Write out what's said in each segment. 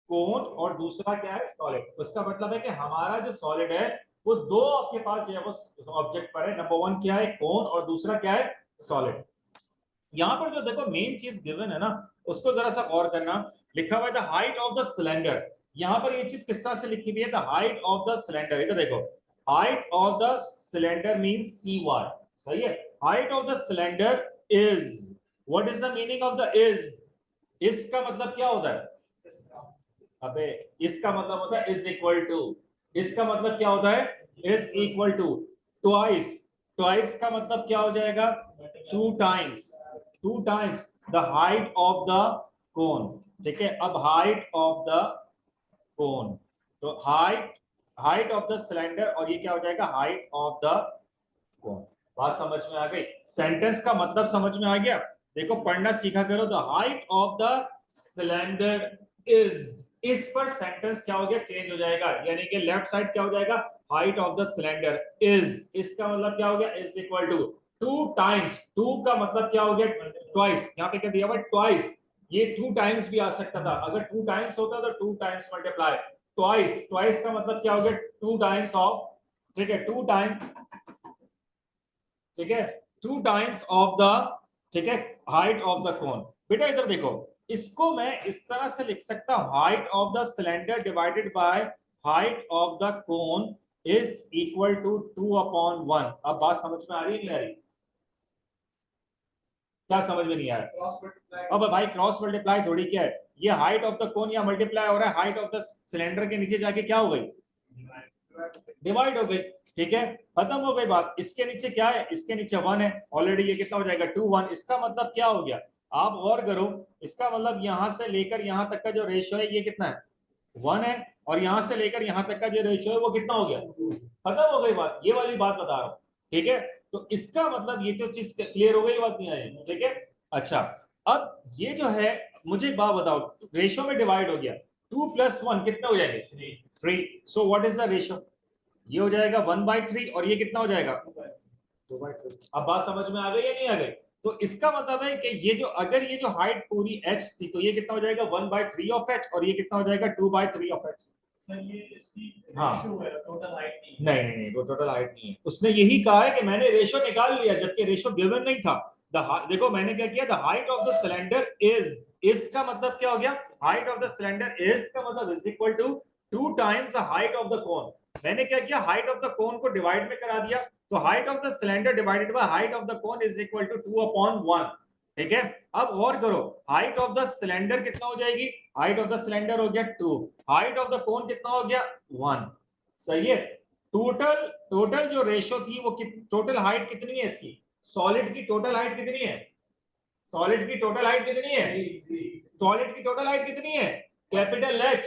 कोन और दूसरा क्या है सॉलिड। उसका मतलब है कि हमारा जो सॉलिड है वो दो आपके पास जो है वो ऑब्जेक्ट पर है। नंबर वन क्या है कोन और दूसरा क्या है सॉलिड। यहाँ पर जो देखो मेन चीज गिवन है ना उसको जरा सा गौर करना। लिखा हुआ है the height of the cylinder. यहाँ पर ये चीज किस तरह से लिखी हुई है the height of the cylinder. इधर देखो height of the cylinder means C Y. सही है। Height of the cylinder is what is the meaning of the is. इसका मतलब क्या होता है अबे इसका मतलब होता है इज इक्वल टू। इसका मतलब क्या होता है is equal to twice. Twice का मतलब क्या हो जाएगा two times. Two times the height of the cone. ठीक है। अब हाइट ऑफ द कोन तो height height of the cylinder और ये क्या हो जाएगा हाइट ऑफ द कोन। बात समझ में आ गई। सेंटेंस का मतलब समझ में आ गया। देखो पढ़ना सीखा करो the height of the cylinder इस पर सेंटेंस क्या हो गया चेंज हो जाएगा। यानी कि लेफ्ट साइड क्या हो जाएगा height of the cylinder is. इसका मतलब क्या हो गया is equal to two times. Two का मतलब क्या हो गया ट्वाइस। यहाँ पे क्या दिया हुआ ट्वाइस। ये टू टाइम्स भी आ सकता था। अगर टू टाइम्स होता तो two times multiply twice. Twice का मतलब क्या हो गया टू टाइम्स ऑफ। ठीक है टू टाइम। ठीक है टू टाइम्स ऑफ द। ठीक है हाइट ऑफ द कोन। बेटा इधर देखो इसको मैं इस तरह से लिख सकता हूं height of the cylinder divided by height of the cone is equal to 2/1। अब बात समझ में आ रही है नहीं आ रही। क्या समझ में नहीं आया। अब भाई क्रॉस मल्टीप्लाई थोड़ी क्या है ये हाइट ऑफ द कोन या मल्टीप्लाई हो रहा है हाइट ऑफ द सिलेंडर के नीचे जाके क्या हो गई डिवाइड हो गई। ठीक है खत्म हो गई बात। इसके नीचे क्या है इसके नीचे 1 है ऑलरेडी। ये कितना हो जाएगा 2 1। इसका मतलब क्या हो गया आप गौर करो। इसका मतलब यहां से लेकर यहां तक का जो रेशियो है ये कितना है 1 है। और यहां से लेकर यहां तक का जो रेशियो है वो कितना हो गया खत्म हो गई बात। ये वाली बात बता रहा हूं। ठीक है तो इसका मतलब ये जो चीज क्लियर हो गई बात नहीं आई। ठीक है अच्छा अब ये जो है मुझे एक बात बताओ रेशियो में डिवाइड हो गया 2 + 1 कितना हो जाएंगे 3। So what is the ratio ये हो जाएगा 1/3 और ये कितना हो जाएगा 2/3। अब बात समझ में आ गई या नहीं आ गई। तो इसका मतलब है कि ये जो अगर ये जो हाइट पूरी h थी तो ये कितना हो जाएगा 1/3 ऑफ h और ये कितना हो जाएगा 2/3 ऑफ h। हाँ टोटल हाइट नहीं नहीं नहीं वो टोटल हाइट नहीं है। उसने यही कहा है कि मैंने रेशो निकाल लिया जबकि रेशो गिवन नहीं था। देखो मैंने क्या किया the height of the cylinder is का मतलब क्या हो गया height of the cylinder is का मतलब is equal to 2 times the height of the cone. मैंने क्या किया हाइट ऑफ द कोन को डिवाइड में करा दिया। तो height of the cylinder divided by height of the cone is equal to 2/1। ठीक है अब गौर करो हाइट ऑफ द सिलेंडर कितना हो जाएगी हाइट ऑफ द सिलेंडर हो गया 2। हाइट ऑफ द कोन कितना हो गया 1। सही है। टोटल टोटल जो रेशियो थी वो टोटल हाइट कितनी है इसकी सॉलिड की टोटल हाइट कितनी है सॉलिड की टोटल हाइट कितनी है सॉलिड की टोटल हाइट कितनी है कैपिटल एच।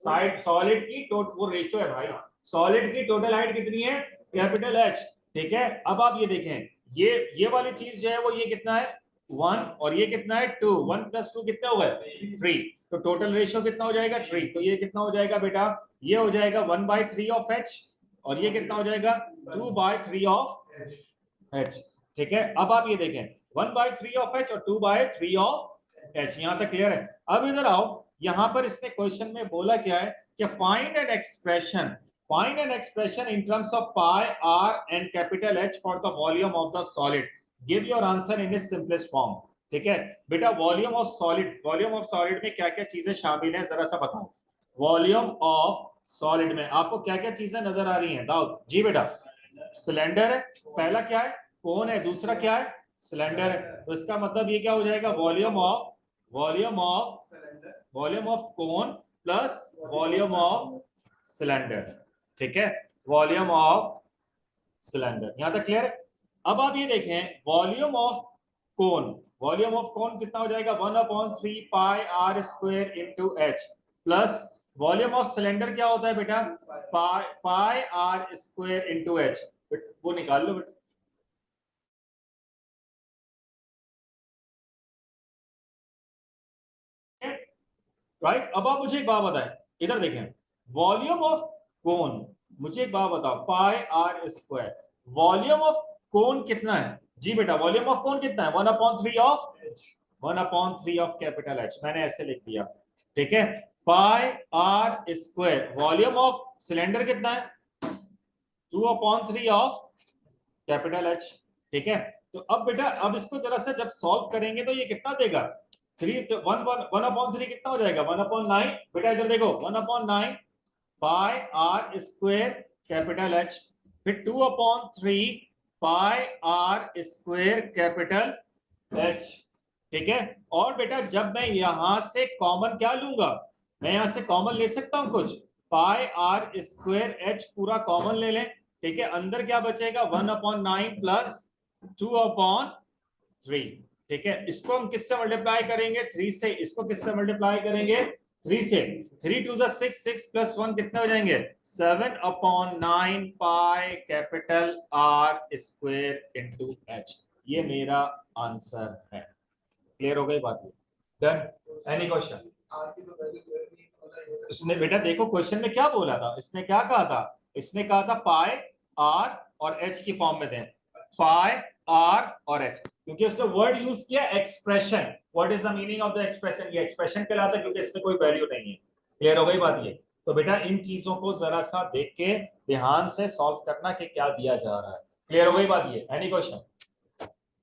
साइड सॉलिड की वो रेशियो है भाई। सॉलिड की टोटल हाइट कितनी है कैपिटल एच। ठीक है अब आप ये देखें ये वाली चीज जो है वो ये कितना है 1 और ये कितना है 2। 1 + 2 कितना हो गए 3। तो टोटल रेशियो कितना हो जाएगा 3। तो ये कितना हो जाएगा बेटा ये हो जाएगा 1/3 ऑफ h और ये कितना हो जाएगा 2/3 ऑफ h। ठीक है अब आप ये देखें 1/3 ऑफ h और 2/3 ऑफ h। यहां तक क्लियर है। अब इधर आओ यहां पर इसने क्वेश्चन में बोला क्या है कि find an expression in terms of pi R and capital H for the volume of the solid give your answer in its simplest form. ठीक है बेटा वॉल्यूम ऑफ सॉलिड में क्या क्या चीजें शामिल हैं जरा सा बताओ। वॉल्यूम ऑफ सॉलिड में आपको क्या क्या चीजें नजर आ रही हैं दाऊद जी बेटा। सिलेंडर है पहला क्या है कोन है दूसरा क्या है सिलेंडर है। तो इसका मतलब ये क्या हो जाएगा volume of cone plus volume of cylinder. ठीक है वॉल्यूम ऑफ सिलेंडर यहां तक क्लियर है। अब आप ये देखें वॉल्यूम ऑफ कोन कितना हो जाएगा 1/3 pi are square into h plus volume of cylinder क्या होता है बेटा pi are square into h. वो निकाल लो बेटा। राइट अब आप मुझे एक बात बताएं इधर देखें वॉल्यूम ऑफ कोन मुझे एक बात बताओ pi are square volume of cone कितना है जी बेटा वॉल्यूम ऑफ कोन कितना है 1/3 ऑफ कैपिटल एच। मैंने ऐसे लिख दिया ठीक है, pi are square, volume of cylinder कितना है 2/3 ऑफ कैपिटल एच। ठीक है, तो अब बेटा अब इसको जरा सा जब सॉल्व करेंगे तो ये कितना देगा 1/3 कितना हो जाएगा 1/9। बेटा इधर देखो 1/9 पाई आर स्क्वायर कैपिटल एच, फिर 2/3 पाई आर स्क्वायर कैपिटल एच। ठीक है, और बेटा जब मैं यहां से कॉमन क्या लूंगा, मैं यहां से कॉमन ले सकता हूं कुछ, पाई आर स्क्वायर एच पूरा कॉमन ले लें। ठीक है, अंदर क्या बचेगा 1/9 प्लस 2/3। ठीक है, इसको हम किससे मल्टीप्लाई करेंगे 3 से, इसको किससे मल्टीप्लाई करेंगे 3 से, 3 2 6, 6 प्लस 1 कितने हो जाएंगे 7/9 pi capital R square into H. ये मेरा आंसर है। क्लियर हो गई बात? डन। Any question? उसने बेटा देखो क्वेश्चन में क्या बोला था, इसने क्या कहा था, इसने कहा था पाई आर और एच की फॉर्म में दें, पाई आर और एच, क्योंकि उसने वर्ड यूज किया expression. What is the meaning of the expression, ये एक्सप्रेशन कहलाता है क्योंकि इसमें कोई वैल्यू नहीं है। क्लियर हो गई बात ये? तो बेटा इन चीजों को जरा सा देख के ध्यान से सॉल्व करना कि क्या दिया जा रहा है। क्लियर हो गई बात ये? Any question?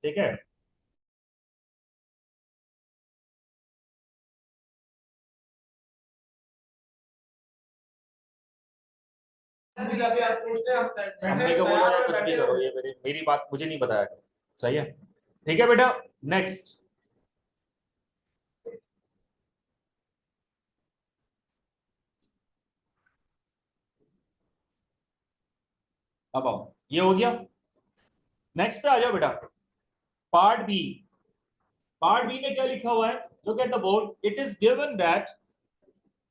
ठीक है, मम्मी को बोलो या कुछ भी करो, ये मेरी बात मुझे नहीं बताया करो। सही है, ठीक है बेटा। नेक्स्ट, अब आओ, ये हो गया। नेक्स्ट पे आ जाओ बेटा, पार्ट बी। पार्ट बी में क्या लिखा हुआ है, look at the board, it is given that,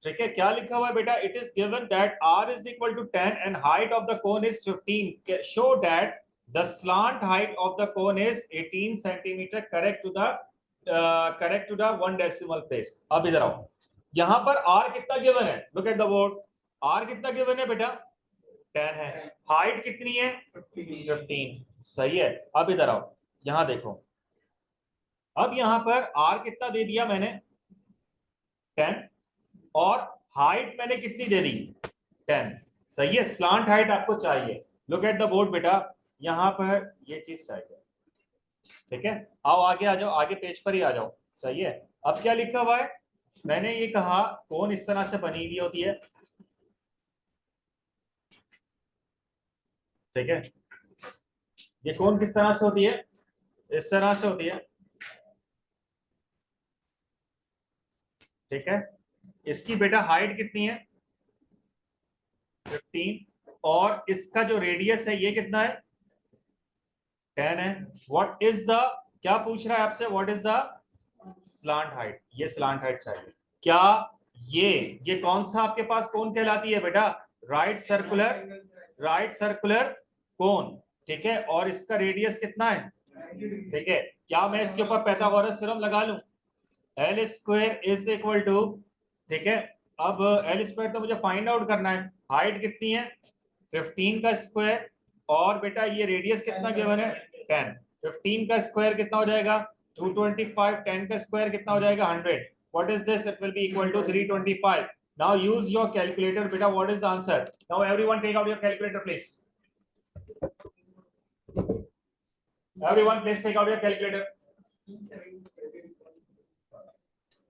ठीक है, क्या लिखा हुआ है बेटा, it is given that r is equal to 10 and height of the cone is 15, show that the slant height of the cone is 18 centimetre, correct to the 1 decimal place. अब इधर आओ, यहां पर r कितना गिवन है, look at the board, r कितना given है बेटा 10 है, हाइट कितनी है 15। सही है, अब इधर आओ, यहां देखो, अब यहां पर r कितना दे दिया मैंने 10, और हाइट मैंने कितनी दे दी 10। सही है, स्लांट हाइट आपको चाहिए, लुक एट द बोर्ड बेटा, यहां पर ये चीज चाहिए। ठीक है, आओ आगे आ जाओ, आगे पेज पर ही आ जाओ। सही है, अब क्या लिखा हुआ है, मैंने ये कहा कौन इस तरह से बनी हुई होती है। ठीक है, ये कौन किस तरह से होती है, इस तरह से होती है। ठीक है, इसकी बेटा हाइट कितनी है 15, और इसका जो रेडियस है ये कितना है 10 है। व्हाट इज द, क्या पूछ रहा है आपसे, what is the slant height, ये स्लांट हाइट चाहिए। क्या ये कौन सा आपके पास कौन कहलाती है बेटा, राइट सर्कुलर कोन। ठीक है, और इसका रेडियस कितना है। ठीक है, क्या मैं इसके ऊपर पाइथागोरस थ्योरम लगा लूं, L square is equal to, ठीक है, अब एल स्क्वायर तो मुझे फाइंड आउट करना है, हाइट कितनी है 15 का स्क्वायर, और बेटा ये रेडियस कितना गिवन है 10, 15 का स्क्वायर कितना हो जाएगा 225, 10 का स्क्वायर कितना हो जाएगा 100। What is this, it will be equal to 325। Now use your calculator बेटा, what is the answer, now everyone take out your calculator please, everyone please take out your calculator.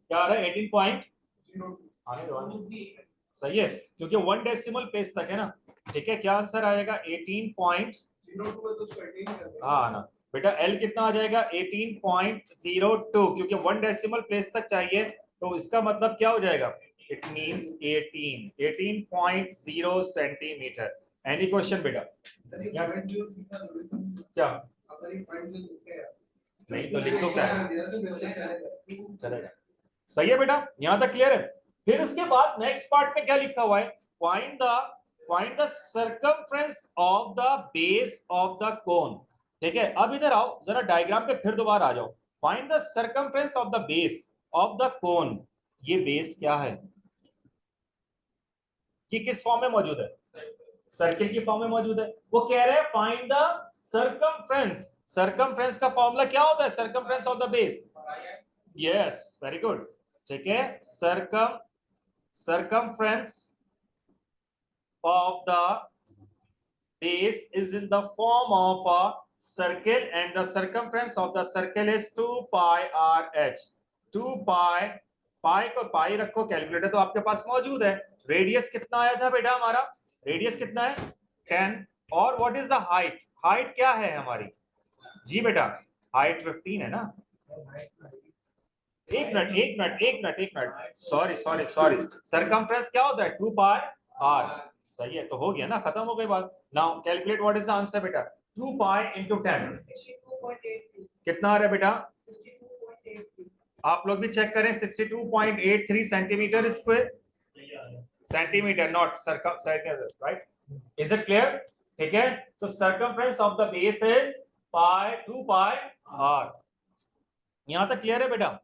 क्या आ रहा है 18 पॉइंट, सही है, क्योंकि 1 डेसिमल प्लेस तक है ना। ठीक है, क्या आंसर आएगा 18 पॉइंट, हाँ ना बेटा, एल कितना आ जाएगा 18.02, क्योंकि 1 डेसिमल प्लेस तक चाहिए, तो इसका मतलब क्या हो जाएगा, it means 18.0 centimetre. Any question बेटा? क्या नहीं तो लिख दो, क्या चलेगा। सही है बेटा, यहां तक क्लियर है। फिर उसके बाद नेक्स्ट पार्ट में क्या लिखा हुआ है, find the circumference of the base of the cone. ठीक है, अब इधर आओ जरा डायग्राम पे फिर दोबारा आ जाओ, find the circumference of the base of the कोन। ये बेस क्या है, कि किस फॉर्म में मौजूद है, सर्किल की फॉर्म में मौजूद है। वो कह रहे हैं फाइंड द सर्कमफ्रेंस, सर्कमफ्रेंस का फॉर्मूला क्या होता है, circumference of the base, yes very good, ठीक है, circumference of the base is in the form of a circle and the circumference of the circle is 2 pi r h. 2 pi, पाई को पाई रखो, calculator तो आपके पास मौजूद है। रेडियस कितना आया था बेटा हमारा? रेडियस कितना है? 10। और what is the height? Height क्या है हमारी? जी बेटा हाइट 15 है ना। एक मिनट, सॉरी सरकमफ्रेंस क्या होता है? 2 पाई आर। सही है, तो हो गया ना, खत्म हो गई बात। Now calculate what is the answer बेटा। 2 पाई इंटू 10 कितना आ रहा है बेटा? आप लोग भी चेक करें, 62.83 centimetre square, centimetre not circum, right? Is it clear? ठीक है, तो circumference of the base is pi 2 pi R. यहां तक क्लियर है बेटा?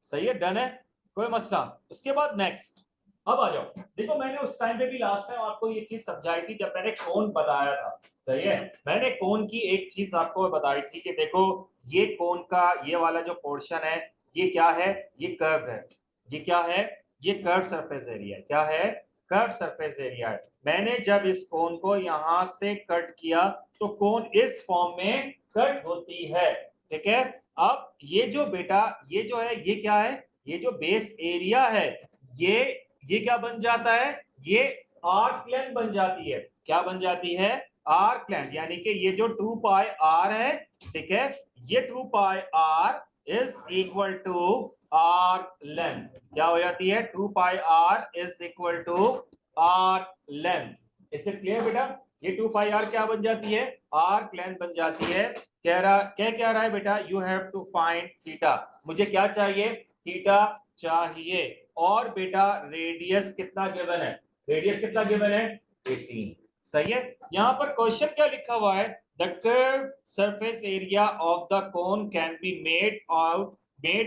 सही है, डन है, कोई मसला। उसके बाद नेक्स्ट, अब आ जाओ। देखो मैंने उस टाइम पे भी लास्ट टाइम आपको ये चीज समझाई थी जब मैंने कोन बताया था। सही है, मैंने कोन की एक चीज आपको बताई थी कि देखो ये कोन का ये वाला जो पोर्शन है ये क्या है? ये कर्व है। ये क्या है? ये कर्व सरफेस एरिया। क्या है? कर्व सरफेस एरिया है। मैंने जब इस कोन को यहां से कट किया तो कोन इस फॉर्म में कट होती है। ठीक है, अब ये जो बेटा ये जो है ये क्या है? ये जो बेस एरिया है ये क्या बन जाता है? ये आर्क लेंथ बन जाती है। क्या बन जाती है? आर्क लेंथ, यानी कि ये जो 2 पाई आर है, ठीक है, ये 2 pi r is equal to arc length. क्या हो जाती है? 2 pi r is equal to arc length. इससे क्लियर बेटा? ये 2 पाई आर क्या बन जाती है? आर्क लेंथ बन जाती है। क्या रहा है बेटा? You have to find theta. मुझे क्या चाहिए? थीटा चाहिए। और बेटा रेडियस कितना गिवन है? रेडियस कितना गिवन है? 18। सही है। यहां पर क्वेश्चन क्या लिखा हुआ है? The curve surface area of the cone can be made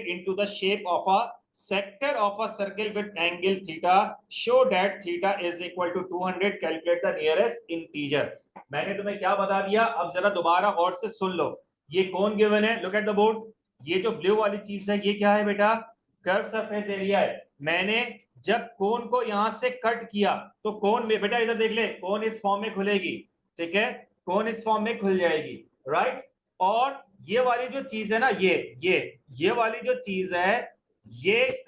into the shape of a sector of a circle with angle theta. Show that theta is equal to 200. Calculate the nearest integer. मैंने तुम्हें क्या बता दिया? अब जरा दोबारा गौर से सुन लो। ये कौन गिवन है? Look at the board. ये जो ब्लू वाली चीज है ये क्या है बेटा? कर्व सरफेस एरिया है। मैंने जब कोन को यहां से कट किया तो कोन में बेटा इधर देख ले, कोन इस फॉर्म में खुलेगी। ठीक है, कोन इस फॉर्म में खुल जाएगी, राइट? और ये वाली जो चीज है ना, ये वाली जो चीज है ये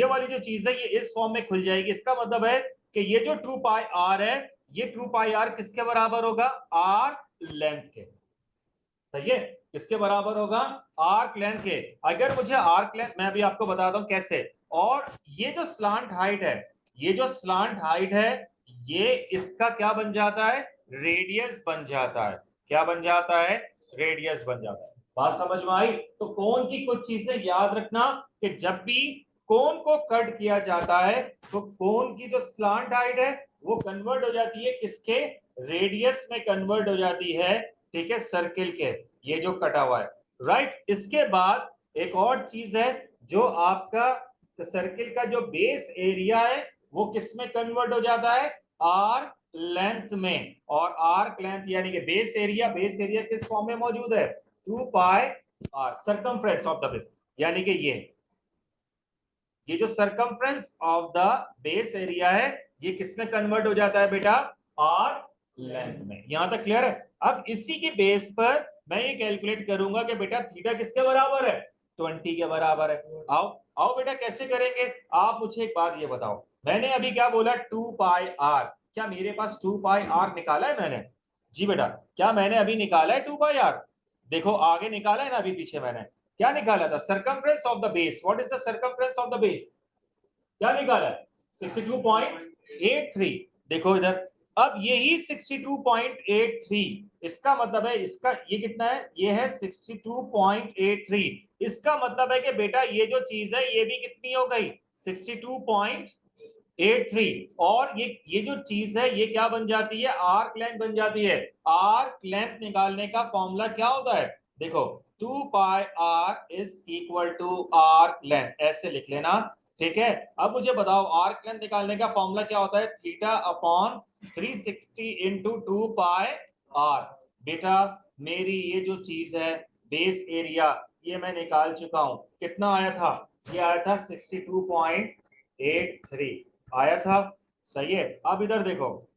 वाली जो चीज है ये इस फॉर्म में खुल जाएगी। इसका मतलब है कि ये जो 2 पाई आर है ये 2 पाई आर किसके बराबर होगा? आर्क लेंथ के। सही है, किसके बराबर होगा? आर्क लेंथ के। अगर मुझे आर्क लेंथ, मैं अभी आपको बताता हूं कैसे। और ये जो स्लांट हाइट है, ये जो स्लांट हाइट है ये इसका क्या बन जाता है? रेडियस बन जाता है। क्या बन जाता है? रेडियस बन जाता है। बात समझ में आई? तो कोन की कुछ चीजें याद रखना कि जब भी कोन को कट किया जाता है तो कोन की जो स्लांट हाइट है वो कन्वर्ट हो जाती है किसके? रेडियस में कन्वर्ट हो जाती है। ठीक है, सर्किल के, ये जो कटा हुआ है, राइट? इसके बाद एक और चीज है, जो आपका सर्किल का जो बेस एरिया है वो किस में कन्वर्ट हो जाता है? आर्क लेंथ में। और आर्क लेंथ यानी कि बेस एरिया किस फॉर्म में मौजूद है? 2 pi r, circumference of the base, यानी कि ये जो circumference of the base area है ये किस में कन्वर्ट हो जाता है बेटा? आर्क लेंथ में। यहां तक क्लियर है? अब इसी के बेस पर मैं ये कैलकुलेट करूंगा कि बेटा थीटा किसके बराबर है? 20 के बराबर है। आओ आओ बेटा, कैसे करेंगे? आप मुझे एक बात ये बताओ, मैंने अभी क्या बोला? 2 पाई आर। क्या मेरे पास 2 पाई आर निकाला है मैंने? जी बेटा, क्या मैंने अभी निकाला है 2 पाई आर? देखो आगे निकाला है ना, अभी पीछे मैंने क्या निकाला था? Circumference of the base. What is the circumference of the base? क्या निकाला है? 62.83। देखो इधर, अब यही 62.83, इसका मतलब है इसका ये कितना है? ये है 62.83। इसका मतलब है कि बेटा ये जो चीज है ये भी कितनी हो गई? 62.83। और ये जो चीज है ये क्या बन जाती है? आर्क लेंथ बन जाती है। आर्क लेंथ निकालने का फॉर्मूला क्या होता है? देखो 2 pi r is equal to arc length, ऐसे लिख लेना। ठीक है, अब मुझे बताओ आर्क लेंथ निकालने का फॉर्मूला क्या होता है? Theta upon 360 into 2 pi R. बेटा मेरी ये जो चीज है बेस एरिया ये मैं निकाल चुका हूं। कितना आया था? ये आया था 62.83 आया था, सही है। अब इधर देखो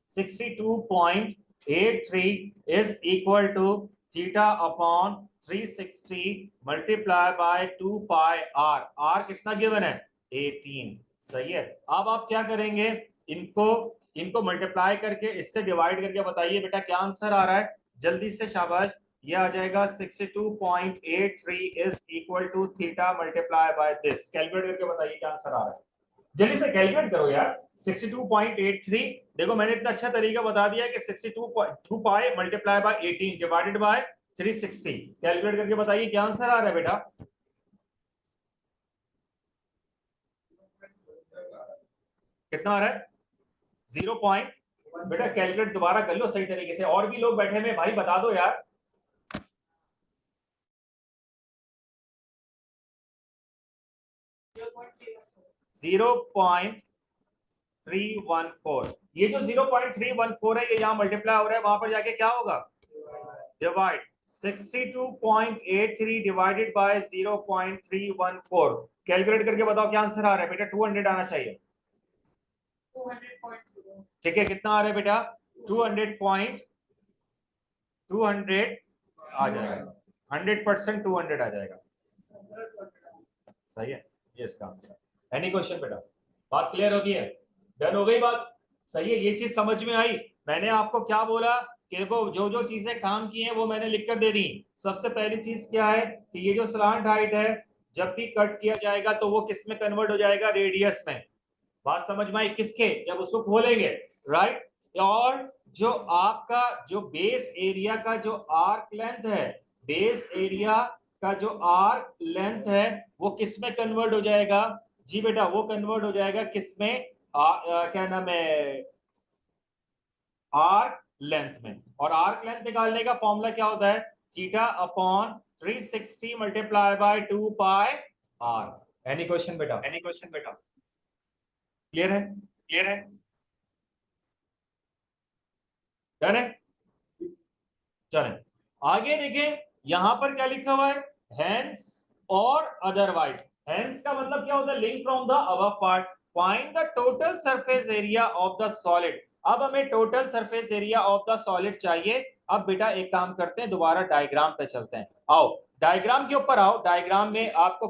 62.83 is equal to theta upon 360 multiply by 2 pi R. R कितना गिवन है? 18, सही है। अब आप क्या करेंगे, इनको इनको मल्टीप्लाई करके इससे डिवाइड करके बताइए बेटा क्या आंसर आ रहा है, जल्दी से, शाबाश। ये आ जाएगा 62.83 is equal to theta multiply by this. Calculate करके बताइए क्या आंसर आ रहा है, जल्दी से कैलकुलेट करो यार। 62.83, देखो मैंने इतना अच्छा तरीका बता दिया कि 62 पाई multiply by 18 divided by 360। Calculate करके बताइए क्या आंसर आ रहा है बेटा। कितना आ रहा है? 0 पॉइंट, बेटा कैलकुलेट दोबारा कर लो सही तरीके से, और भी लोग बैठे हुए भाई बता दो यार। 0.314, ये जो 0.314 है ये यहाँ मल्टीप्लाई हो रहा है, वहां पर जाके क्या होगा? डिवाइड। 62.83 divided by 0.314। कैलकुलेट करके बताओ क्या आंसर आ रहा है बेटा। 200 आना चाहिए। 200.0, ठीक है, कितना आ रहा है बेटा? 200 आ जाएगा, 100% 200 आ जाएगा, सही है। ये इसका आंसर। एनी क्वेश्चन बेटा? बात क्लियर होगी है? डन हो गई बात, सही है। ये चीज समझ में आई। मैंने आपको क्या बोला कि देखो जो जो चीजें काम की हैं वो मैंने लिखकर दे दी। सबसे पहली चीज क्या है कि ये जो स्लांट हाइट है जब भी कट किया जाएगा तो वो किस में कन्वर्ट हो जाएगा? रेडियस में। बात समझ में आई? किसके? जब उसको खोलेंगे, राइट। और जो आपका जो बेस एरिया का जो आर्क लेंथ है, बेस एरिया का जो आर्क लेंथ है वो किस में कन्वर्ट हो जाएगा? जी बेटा वो कन्वर्ट हो जाएगा किस में? क्या नाम है? आर्क लेंथ में। और आर्क लेंथ निकालने का फॉर्मूला क्या होता है? Theta upon 360 multiply by 2 pi R. Any question बेटा? एनी क्वेश्चन बेटा? क्लियर है? क्लियर है? डन है? चलें आगे देखें, यहां पर क्या लिखा हुआ है? हेंस और अदरवाइज। हेंस का मतलब क्या होता है? Link from the above part, find the total surface area of the solid. अब हमें total surface area of the solid चाहिए। अब बेटा एक काम करते हैं, दोबारा डायग्राम पे चलते हैं। आओ डायग्राम के ऊपर आओ। डायग्राम में आपको,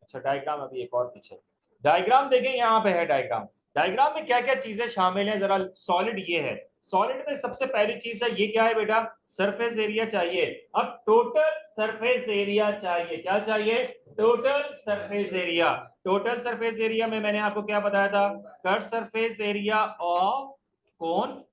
अच्छा डायग्राम अभी एक और पीछे, डायग्राम देखें, यहाँ पे है डायग्राम। डायग्राम में क्या क्या चीजें शामिल है, जरा सॉलिड ये है। सॉलिड में सबसे पहली चीज है, ये क्या है बेटा? सरफेस एरिया चाहिए। अब टोटल सरफेस एरिया चाहिए। क्या चाहिए? Total surface area. Total surface area में मैंने आपको क्या बताया था? Cut surface area of cone,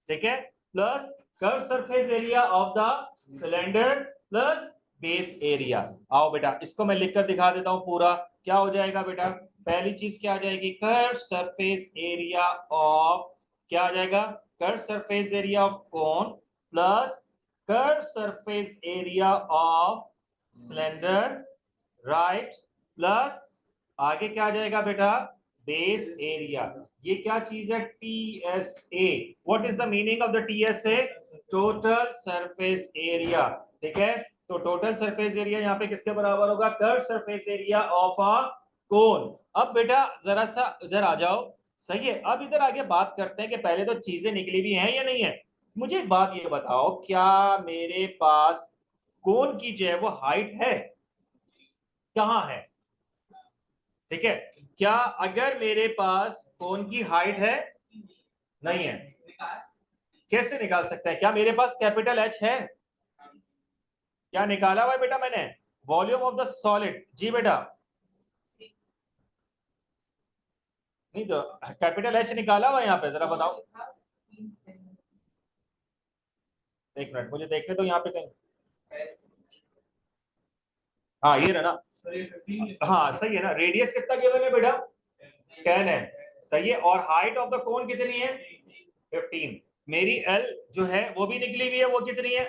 ठीक है, plus curve surface area of the cylinder plus base area. आओ बेटा इसको मैं लिखकर दिखा देता हूं पूरा। क्या हो जाएगा बेटा? पहली चीज क्या आ जाएगी? कर्व सरफेस एरिया ऑफ, क्या आ जाएगा? Curve surface area of cone plus curve surface area of cylinder, right, plus आगे क्या आ जाएगा बेटा? Base area. ये क्या चीज है? TSA. What is the meaning of the TSA? Total surface area, ठीक है। तो टोटल सरफेस एरिया यहाँ पे किसके बराबर होगा? Curve surface area of a cone. अब बेटा जरा सा इधर आ जाओ, सही है। अब इधर आगे बात करते हैं कि पहले तो चीजें निकली भी हैं या नहीं है। मुझे एक बात ये बताओ, क्या मेरे पास कोन की जो है वो हाइट है? कहाँ है? ठीक है, क्या अगर मेरे पास कोन की हाइट है? नहीं है। कैसे निकाल सकते हैं? क्या मेरे पास कैपिटल एच है? क्या निकाला हुआ है बेटा मैंने? Volume of the solid. जी बेटा, नहीं तो कैपिटल एच निकाला हुआ है यहाँ पे, जरा बताओ। एक मिनट मुझे देखने तो यहाँ पे कहीं, हाँ ये रहा ना, हाँ सही है ना। रेडियस कितना गिवन है बेटा? 10 है, सही है। और हाइट ऑफ द कोन कितनी है? 15। मेरी एल जो है वो भी निकली हुई है, वो कितनी है?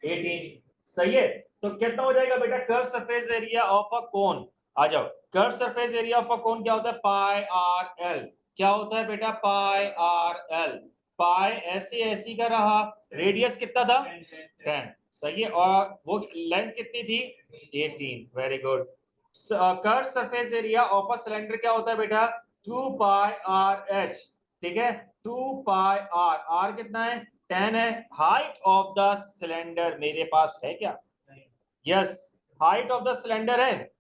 18, सही है। तो कितना हो जाएगा बेटा? Curve surface area of a cone. आ जाओ, curve surface area of a cone क्या होता है? Pi r l. क्या होता है बेटा? Pi r L. पाई ऐसी ऐसी का रहा, रेडियस कितना था? 10, सही है, और वो लेंथ कितनी थी 18, very good. Curve surface area of a cylinder क्या होता है बेटा 2 पाई आर एच, ठीक है 2 पाई आर, आर कितना है 10 है। हाइट ऑफ द सिलेंडर मेरे पास है क्या, yes height of the cylinder है,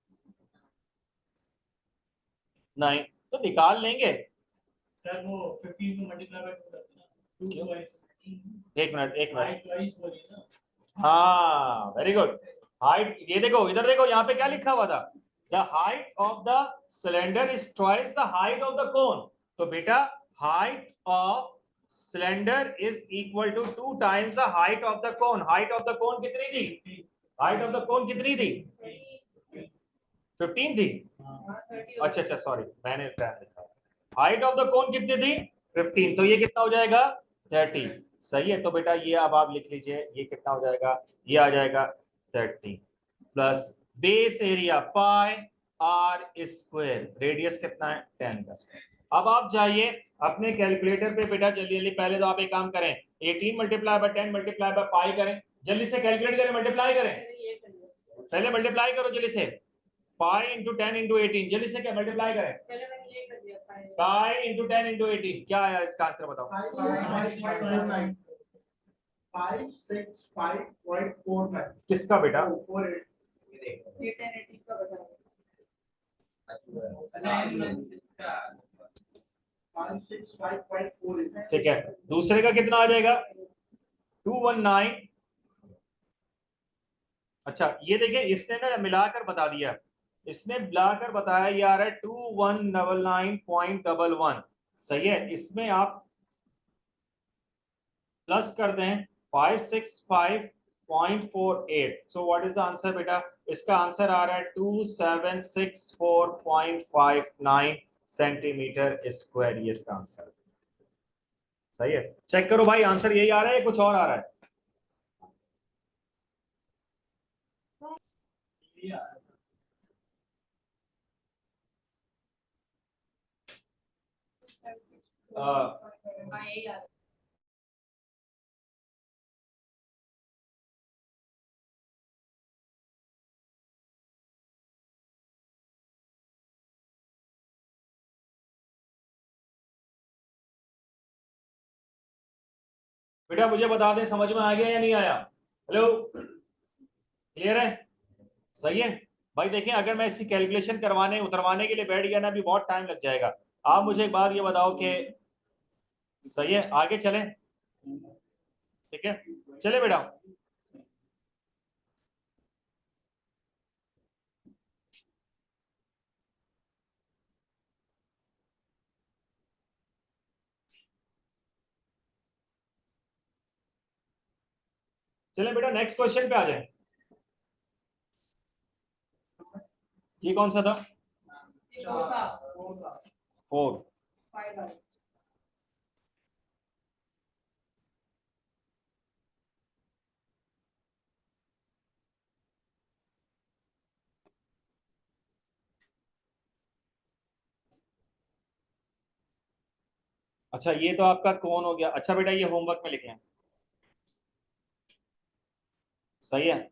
नहीं तो निकाल लेंगे सर वो 15 को मल्टीप्लाई बाय 2 करते हैं ना 2 बाय एक मिनट हाइट वाइज बोलिए ना। हाँ वेरी गुड। हाइट, ये देखो इधर देखो यहाँ पे क्या लिखा हुआ था, the height of the cylinder is twice the height of the cone. तो बेटा height of cylinder is equal to 2 times the height of the cone. Height of the cone कितनी थी, हाइट ऑफ द कोन कितनी थी 15 थी, अच्छा अच्छा sorry मैंने टाइम लिखा, हाइट ऑफ द कोन कितनी थी 15, तो ये कितना हो जाएगा 30, सही है। तो बेटा ये अब आप लिख लीजिए, ये कितना हो जाएगा, ये आ जाएगा 30 plus base area pi are square, radius कितना है 10 का स्क्वायर। अब आप जाइए अपने कैलकुलेटर पे बेटा जल्दी जल्दी, पहले तो आप एक काम करें 18 multiply by 10 multiply by pi करें, जल्दी से कैलकुलेट करें, मल्टीप्लाई करें, पहले मल्टीप्लाई करो जल्दी से, पाई इंटू 10 इंटू 18, जल्दी से क्या मल्टीप्लाई करें, पाई इंटू 10 इंटू 18, क्या आया इसका आंसर बताओ, 565.49 किसका बेटा 565.48 ठीक है, दूसरे का कितना आ जाएगा 219, अच्छा ये देखिए इसने ना मिलाकर बता दिया, इसने मिलाकर बताया ये आ रहा है 2199.11, सही है, इसमें आप प्लस कर दें 565.48, so what is the answer बेटा, इसका आंसर आ रहा है 2764.59 सेंटीमीटर स्क्वायर, ये इसका आंसर सही है। चेक करो भाई आंसर यही आ रहा है कुछ और आ रहा है, बेटा मुझे बता दें समझ में आ गया या नहीं आया, हेलो क्लियर है, सही है। भाई देखिए अगर मैं इसकी कैलकुलेशन करवाने उतरवाने के लिए बैठ गया ना अभी बहुत टाइम लग जाएगा। आप मुझे एक बात ये बताओ कि सही है आगे चले, ठीक है चले बेटा, चले बेटा नेक्स्ट क्वेश्चन पे आ जाए। ये कौन सा था 4, अच्छा ये तो आपका कौन हो गया, अच्छा बेटा ये होमवर्क में लिखे हैं, सही है।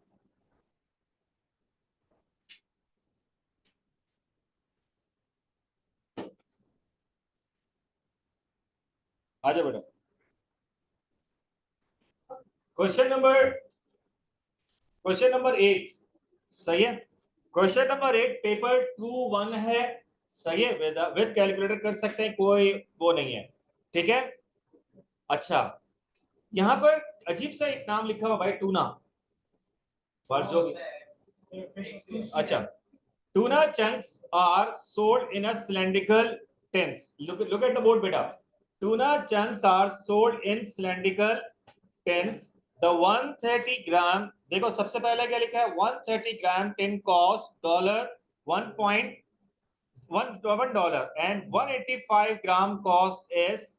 आ जाओ बेटा, क्वेश्चन नंबर 8, सही है, क्वेश्चन नंबर 8 पेपर 2-1 है, सही है, विद कैलकुलेटर कर सकते हैं, कोई वो नहीं है, ठीक है। अच्छा यहाँ पर अजीब सा एक नाम लिखा हुआ भाई टूना, जो अच्छा tuna chunks are sold in a cylindrical tins, look at the board beta, tuna chunks are sold in cylindrical tins, the 130 gram, देखो सबसे पहले क्या लिखा है 130 gram tin cost $1.1 and 185 gram cost is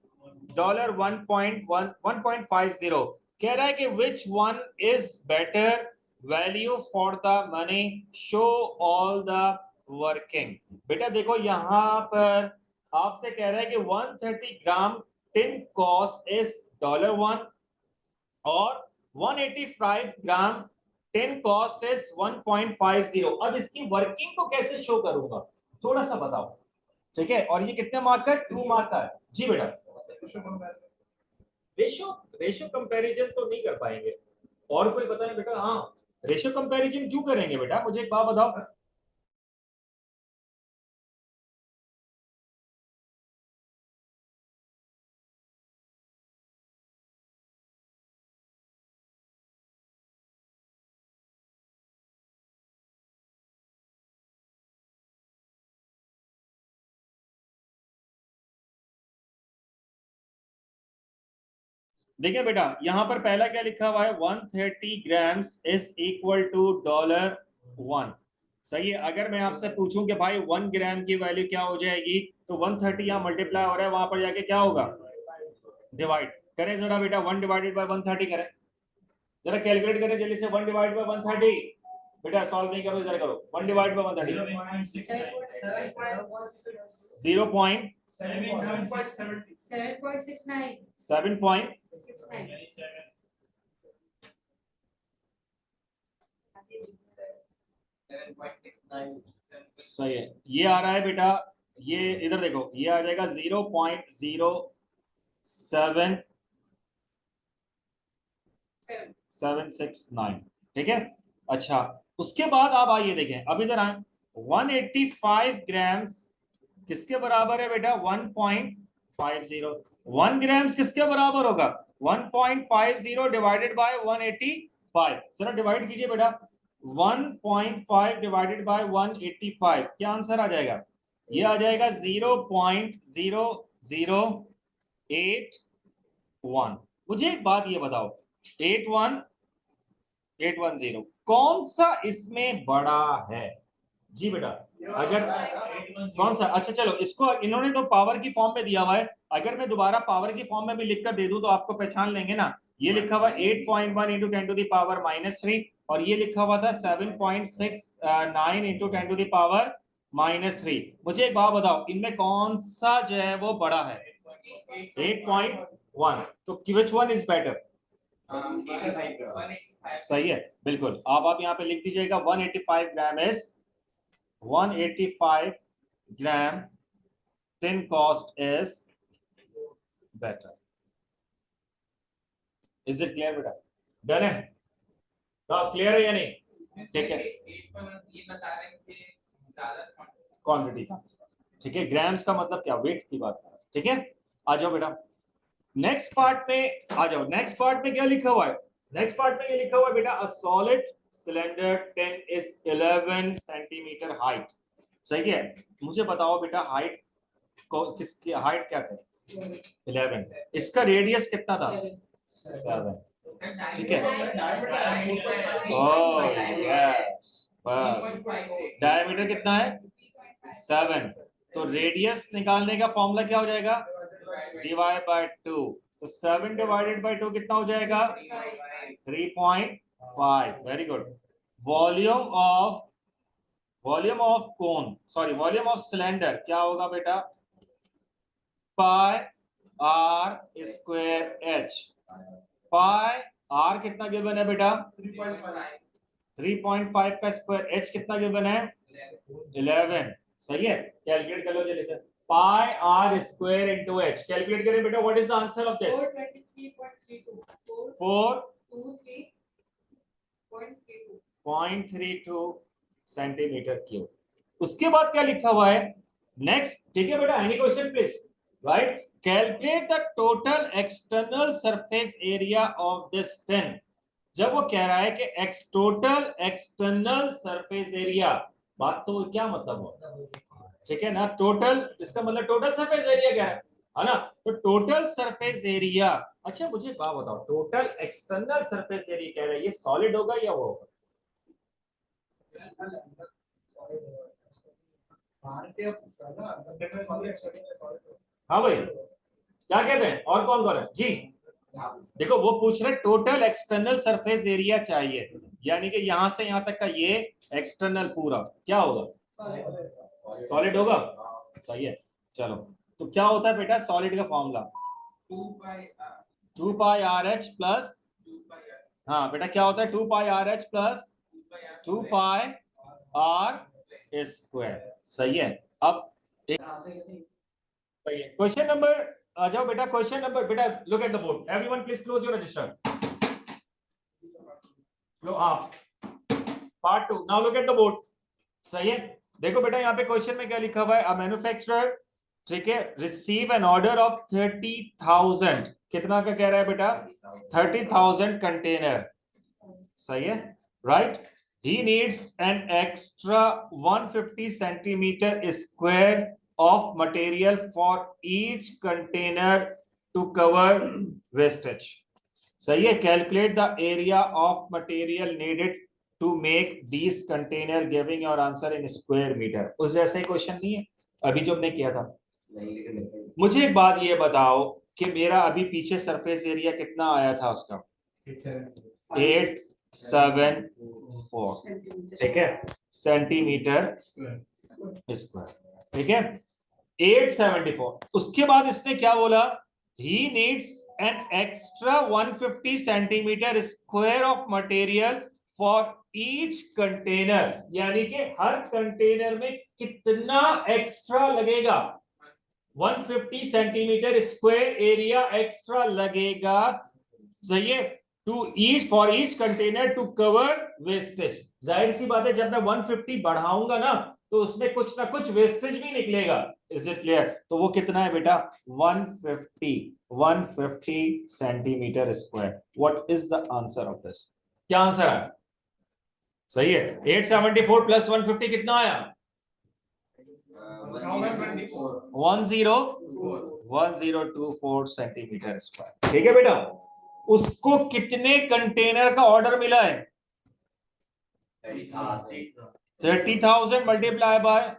$1.50, कह रहा है कि which one is better value for the money, show all the working। बेटा देखो यहां पर आपसे कह रहा है कि 130 ग्राम टिन कॉस्ट इज $1 और 185 ग्राम 10 कॉस्ट इज 1.50। अब इसकी वर्किंग को कैसे शो करूंगा थोड़ा सा बताओ, ठीक है। और ये कितने मार्क का, 2 मार्क का है जी बेटा। रेशियो रेशियो कंपैरिजन तो नहीं कर पाएंगे, और कोई बताए बेटा। हाँ, रेशियो कंपैरिजन क्यों करेंगे बेटा, मुझे एक बात बताओ। देखिए बेटा, यहां पर पहला क्या लिखा हुआ है, 130 ग्राम्स इज इक्वल टू $1। सही है। अगर मैं आपसे पूछूं कि भाई 1 ग्राम की वैल्यू क्या हो जाएगी, तो 130 यहां मल्टीप्लाई हो रहा है, वहां पर जाके क्या होगा, डिवाइड करें जरा बेटा। 1 डिवाइडेड बाय 130 करें, जरा कैलकुलेट करें जल्दी से। 1 डिवाइड बाय 130 बेटा, सॉल्व नहीं करो, जरा करो। 1 डिवाइड बाय 130 7.69 सही है। ये आ रहा है बेटा, ये इधर देखो, ये आ जाएगा 0.0769, ठीक है। अच्छा, उसके बाद आप आइए देखें, अब इधर आए, 185 ग्राम्स किसके बराबर है बेटा, 1.50। 1 ग्राम्स किसके बराबर होगा, 1.50 डिवाइडेड बाय 185। जरा डिवाइड कीजिए बेटा, 1.5 डिवाइडेड बाय 185, क्या आंसर आ जाएगा, ये आ जाएगा 0.008 1। मुझे एक बात ये बताओ, 81810 कौन सा इसमें बड़ा है जी बेटा। अगर कौन सा, अच्छा चलो, इसको इन्होंने तो पावर की फॉर्म में दिया हुआ है, अगर मैं दोबारा पावर की फॉर्म में भी लिखकर दे दूं तो आपको पहचान लेंगे ना। ये लिखा हुआ 8.1 इंटू 10 टू द पावर -3, और ये लिखा हुआ था 7.69 इंटू 10 टू द पावर -3। मुझे एक बात बताओ, इनमें कौन सा जो है वो बड़ा है, 8.1, तो विच वन इज बेटर। सही है, बिल्कुल। आप यहाँ पे लिख दीजिएगा 185 gram is 185 gram tin cost is better. Is it clear बेटा, डन है, क्लियर है या नहीं, ठीक है। क्वांटिटी का, ठीक है, ग्राम्स का मतलब क्या, वेट की बात, ठीक है। आ जाओ बेटा, नेक्स्ट पार्ट में आ जाओ। नेक्स्ट पार्ट में क्या लिखा हुआ है, नेक्स्ट पार्ट में ये लिखा हुआ है बेटा, a solid cylinder 10 is 11 centimetre height. सही है। मुझे बताओ बेटा, हाइट को किसकी हाइट क्या थी, 11, इसका रेडियस कितना था, 7, ठीक है। ओह यस, बस डायमीटर कितना है, 7, तो रेडियस निकालने का फॉर्मूला क्या हो जाएगा, डिवाइड बाय 2, तो 7 डिवाइडेड बाय 2 कितना हो जाएगा, 3.5। Very good. Volume of cone, sorry volume of cylinder क्या होगा बेटा, pi are square h. Pi r कितना गिवन है बेटा, 3.5 का स्क्वायर, एच कितना गिवन है, 11। सही है, कैलकुलेट कर लो जल्दी से, pi are square into h, calculate करें बेटा। What is the answer of this, 4.32 centimetre cube. उसके बाद क्या लिखा हुआ है नेक्स्ट, ठीक है बेटा, any question please, right. Calculate the total external surface area of this pen. जब वो कह रहा है कि टोटल एक्सटर्नल सरफेस एरिया, बात तो क्या मतलब हो, ठीक है ना, टोटल, इसका मतलब टोटल सरफेस एरिया क्या है ना, तो टोटल सरफेस एरिया। अच्छा मुझे एक बात बताओ, टोटल एक्सटर्नल सरफेस एरिया कह रहा है, ये सॉलिड होगा या वो होगा, हाँ भाई क्या कहते हैं, और कौन कौन है जी। देखो वो पूछ रहे टोटल एक्सटर्नल सरफेस एरिया चाहिए, यानी कि यहां से यहां तक का ये एक्सटर्नल पूरा क्या होगा, सॉलिड होगा। सही है, चलो। तो क्या होता है बेटा सॉलिड का formula, 2 pi r h plus हाँ बेटा क्या होता है 2 pi r h plus 2 pi are square. सही है। अब क्वेश्चन नंबर आ जाओ बेटा, क्वेश्चन नंबर बेटा look at the board, everyone please close your register. लो आप part 2, now look at the board. सही है। देखो बेटा यहाँ पे क्वेश्चन में क्या लिखा हुआ है, अ मैन्युफैक्चरर, ठीक है, रिसीव एन ऑर्डर ऑफ 30,000, कितना का कह रहा है बेटा 30,000 कंटेनर। सही है, right. He needs an extra 150 centimetre square of material for each container to cover wastage. सही है। Calculate the area of material needed to make these container, giving your answer in square meter. उस जैसे question नहीं है अभी जो हमने किया था। मुझे एक बात ये बताओ कि मेरा अभी पीछे सरफेस एरिया कितना आया था उसका 874, ठीक है, सेंटीमीटर स्क्वायर, ठीक है 874। उसके बाद इसने क्या बोला, he needs an extra 150 centimetre square of material for each container, यानी कि हर कंटेनर में कितना एक्स्ट्रा लगेगा, 150 सेंटीमीटर स्क्वायर एरिया एक्स्ट्रा लगेगा। सही है, two each for each container to cover wastage. जाहिर सी बात है जब मैं 150 बढ़ाऊंगा ना तो उसमें कुछ ना कुछ वेस्टेज भी निकलेगा। Is it clear? तो वो कितना है बेटा 150 centimetre square. What is the answer of this? क्या आंसर है? सही है, 874 प्लस 150 कितना आया 1024 सेंटीमीटर स्क्वायर। ठीक है बेटा, उसको कितने कंटेनर का ऑर्डर मिला है 30,000 मल्टीप्लाई बाय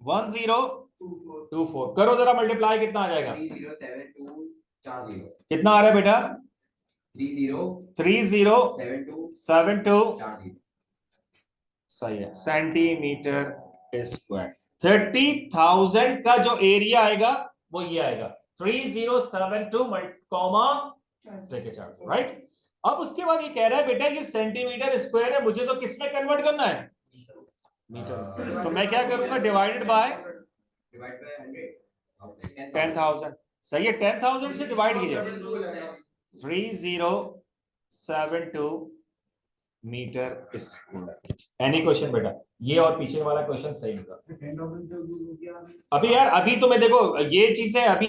1024, करो जरा मल्टीप्लाई, कितना आ जाएगा 3072 कितना आ रहा है बेटा 3072 3072 सही है सेंटीमीटर स्क्वायर। 30,000 का जो एरिया आएगा वो ये आएगा 3072 राइट। अब उसके बाद ये कह रहा है बेटा ये सेंटीमीटर स्क्वायर है, मुझे तो किसमें कन्वर्ट करना है मीटर। तो मैं क्या करूंगा डिवाइडेड बाय 10,000। सही है, 10,000 से डिवाइड कीजिए 3072 मीटर स्क्वायर। एनी क्वेश्चन बेटा, ये और पीछे वाला क्वेश्चन सही होगा। अभी यार अभी तो मैं देखो ये चीजें अभी